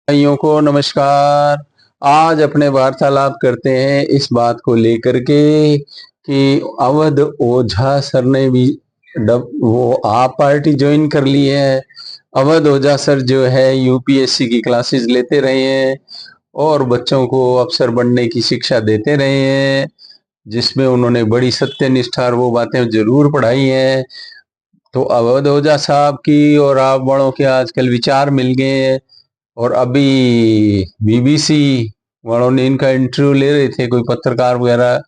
भाइयों को नमस्कार। आज अपने वार्तालाप करते हैं इस बात को लेकर के कि अवध ओझा सर ने भी वो आप पार्टी ज्वाइन कर ली है। अवध ओझा सर जो है यूपीएससी की क्लासेस लेते रहे हैं और बच्चों को अफसर बनने की शिक्षा देते रहे हैं, जिसमें उन्होंने बड़ी सत्यनिष्ठा और वो बातें जरूर पढ़ाई हैं। तो अवध ओझा साहब की और आप बड़ों के आजकल विचार मिल गए हैं। और अभी बीबीसी वालों ने इनका इंटरव्यू ले रहे थे, कोई पत्रकार वगैरह,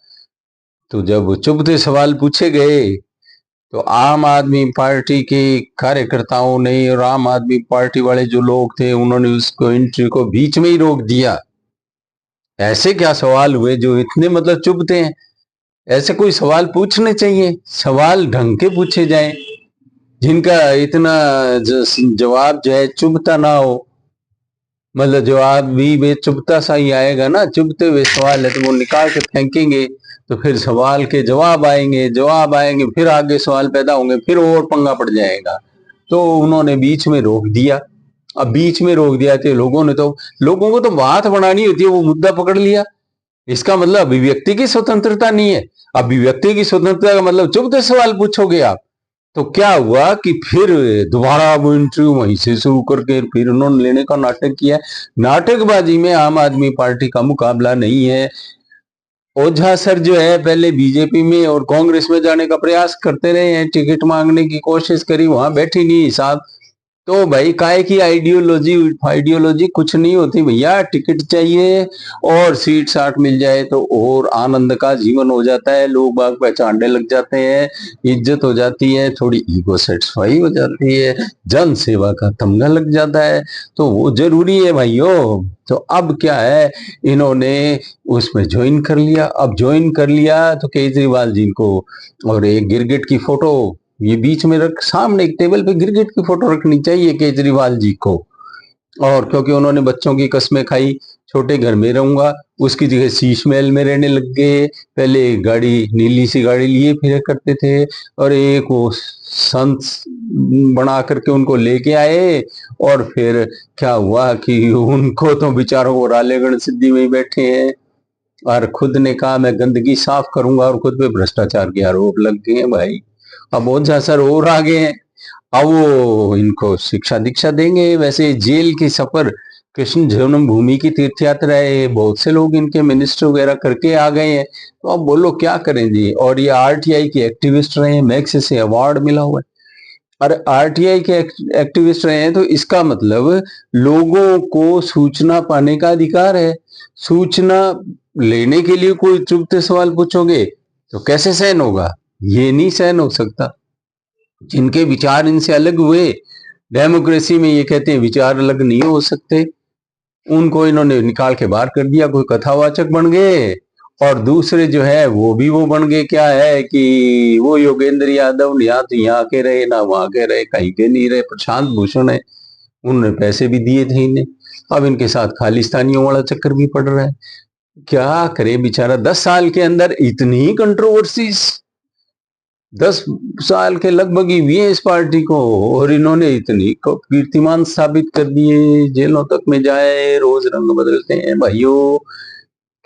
तो जब चुभते सवाल पूछे गए तो आम आदमी पार्टी के कार्यकर्ताओं ने और आम आदमी पार्टी वाले जो लोग थे उन्होंने उसको इंटरव्यू को बीच में ही रोक दिया। ऐसे क्या सवाल हुए जो इतने मतलब चुभते हैं? ऐसे कोई सवाल पूछने चाहिए, सवाल ढंग के पूछे जाएं जिनका इतना जवाब जो है चुभता ना हो। मतलब जवाब भी वे चुभता सा ही आएगा ना, चुभते हुए सवाल है तो वो निकाल के फेंकेंगे तो फिर सवाल के जवाब आएंगे, जवाब आएंगे फिर आगे सवाल पैदा होंगे, फिर और पंगा पड़ जाएगा। तो उन्होंने बीच में रोक दिया। अब बीच में रोक दिया तो लोगों को तो बात बनानी होती है, वो मुद्दा पकड़ लिया। इसका मतलब अभिव्यक्ति की स्वतंत्रता नहीं है। अभिव्यक्ति की स्वतंत्रता का मतलब चुभते सवाल पूछोगे आप। तो क्या हुआ कि फिर दोबारा वो इंटरव्यू वहीं से शुरू करके फिर उन्होंने लेने का नाटक किया। नाटकबाजी में आम आदमी पार्टी का मुकाबला नहीं है। ओझा सर जो है पहले बीजेपी में और कांग्रेस में जाने का प्रयास करते रहे हैं, टिकट मांगने की कोशिश करी, वहां बैठी नहीं साहब। तो भाई काय की आइडियोलॉजी आइडियोलॉजी कुछ नहीं होती भैया, टिकट चाहिए और सीट साट मिल जाए तो और आनंद का जीवन हो जाता है, लोग बाग पहचानने लग जाते हैं, इज्जत हो जाती है, थोड़ी ईगो सेटिस्फाई हो जाती है, जन सेवा का तमगा लग जाता है। तो वो जरूरी है भाइयों। तो अब क्या है, इन्होंने उसमें ज्वाइन कर लिया। अब ज्वाइन कर लिया तो केजरीवाल जी को और एक गिरगिट की फोटो ये बीच में रख, सामने एक टेबल पे गिरगिट की फोटो रखनी चाहिए केजरीवाल जी को। और क्योंकि उन्होंने बच्चों की कस्में खाई, छोटे घर में रहूंगा, उसकी जगह शीश महल में रहने लग गए। पहले गाड़ी, नीली सी गाड़ी लिए फिर करते थे और एक वो संत बना करके उनको लेके आए। और फिर क्या हुआ कि उनको तो बेचारों को रालेगढ़ सिद्धि में ही बैठे हैं और खुद ने कहा मैं गंदगी साफ करूंगा और खुद पे भ्रष्टाचार के आरोप लग गए हैं भाई। अब ओझा सर और आगे हैं, अब वो इनको शिक्षा दीक्षा देंगे। वैसे जेल की सफर कृष्ण जन्मभूमि की तीर्थ यात्रा है, बहुत से लोग इनके मिनिस्टर वगैरह करके आ गए हैं। तो अब बोलो क्या करें जी। और ये आरटीआई के एक्टिविस्ट रहे हैं, मैक्स से अवार्ड मिला हुआ है। और आरटीआई के एक्टिविस्ट रहे हैं तो इसका मतलब लोगों को सूचना पाने का अधिकार है। सूचना लेने के लिए कोई चुभते सवाल पूछोगे तो कैसे सहन होगा? ये नहीं सहन हो सकता। जिनके विचार इनसे अलग हुए, डेमोक्रेसी में ये कहते हैं विचार अलग नहीं हो सकते, उनको इन्होंने निकाल के बाहर कर दिया, कोई कथावाचक बन गए। और दूसरे जो है वो बन गए, क्या है कि वो योगेंद्र यादव यहाँ तो यहाँ के रहे ना वहां के रहे, कहीं के नहीं रहे। प्रशांत भूषण है, उन्होंने पैसे भी दिए थे इन्हें, अब इनके साथ खालिस्तानियों वाला चक्कर भी पड़ रहा है। क्या करे बेचारा, 10 साल के अंदर इतनी कंट्रोवर्सीज, 10 साल के लगभग ही हुए हैं इस पार्टी को और इन्होंने इतनी कीर्तिमान साबित कर दिए, जेलों तक में जाए, रोज रंग बदलते हैं भाइयों।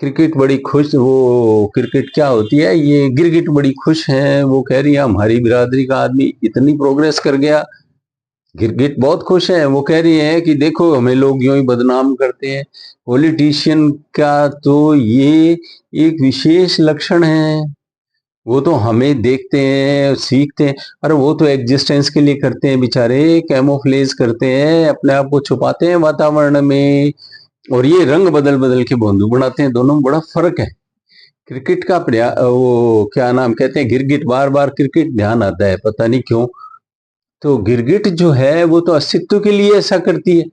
क्रिकेट बड़ी खुश, वो क्रिकेट क्या होती है, ये गिरगिट बड़ी खुश है, वो कह रही है हमारी बिरादरी का आदमी इतनी प्रोग्रेस कर गया। गिरगिट बहुत खुश है, वो कह रही है कि देखो हमें लोग यूं ही बदनाम करते हैं। पॉलिटिशियन का तो ये एक विशेष लक्षण है, वो तो हमें देखते हैं सीखते हैं। अरे वो तो एग्जिस्टेंस के लिए करते हैं बेचारे, कैमोफ्लेज करते हैं, अपने आप को छुपाते हैं वातावरण में। और ये रंग बदल बदल के बोंदू बनाते हैं, दोनों में बड़ा फर्क है। क्रिकेट का वो क्या नाम कहते हैं, गिरगिट, बार बार क्रिकेट ध्यान आता है पता नहीं क्यों। तो गिरगिट जो है वो तो अस्तित्व के लिए ऐसा करती है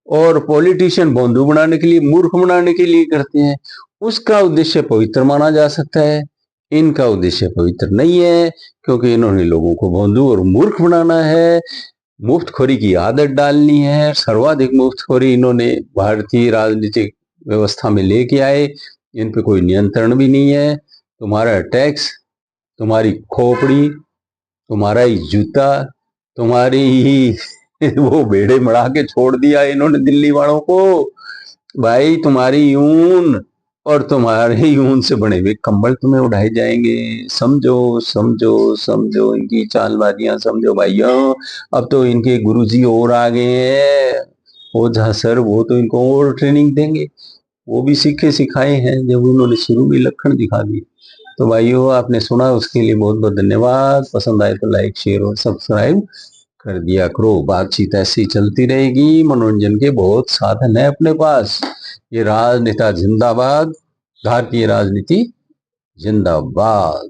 और पॉलिटिशियन बोंदू बनाने के लिए, मूर्ख बनाने के लिए करते हैं। उसका उद्देश्य पवित्र माना जा सकता है, इनका उद्देश्य पवित्र नहीं है, क्योंकि इन्होंने लोगों को भोंदू और मूर्ख बनाना है, मुफ्तखोरी की आदत डालनी है। सर्वाधिक मुफ्तखोरी इन्होंने भारतीय राजनीतिक व्यवस्था में लेके आए, इन पे कोई नियंत्रण भी नहीं है। तुम्हारा टैक्स, तुम्हारी खोपड़ी, तुम्हारा ही जूता, तुम्हारी ही वो भेड़े मड़ा के छोड़ दिया इन्होंने दिल्ली वालों को। भाई तुम्हारी यून और तुम्हारे यून से बने हुए कंबल तुम्हें उड़ाए जाएंगे। समझो समझो समझो इनकी चालबाजियां समझो भाइयों। अब तो इनके गुरुजी और आ गए हैं ओझा सर, वो तो इनको और ट्रेनिंग देंगे। वो भी सीखे सिखाए हैं जब उन्होंने शुरू में लक्षण दिखा दिए। तो भाइयों आपने सुना उसके लिए बहुत बहुत धन्यवाद। पसंद आए तो लाइक शेयर और सब्सक्राइब कर दिया करो। बातचीत ऐसी चलती रहेगी, मनोरंजन के बहुत साधन है अपने पास। ये राजनेता जिंदाबाद, भारतीय राजनीति जिंदाबाद।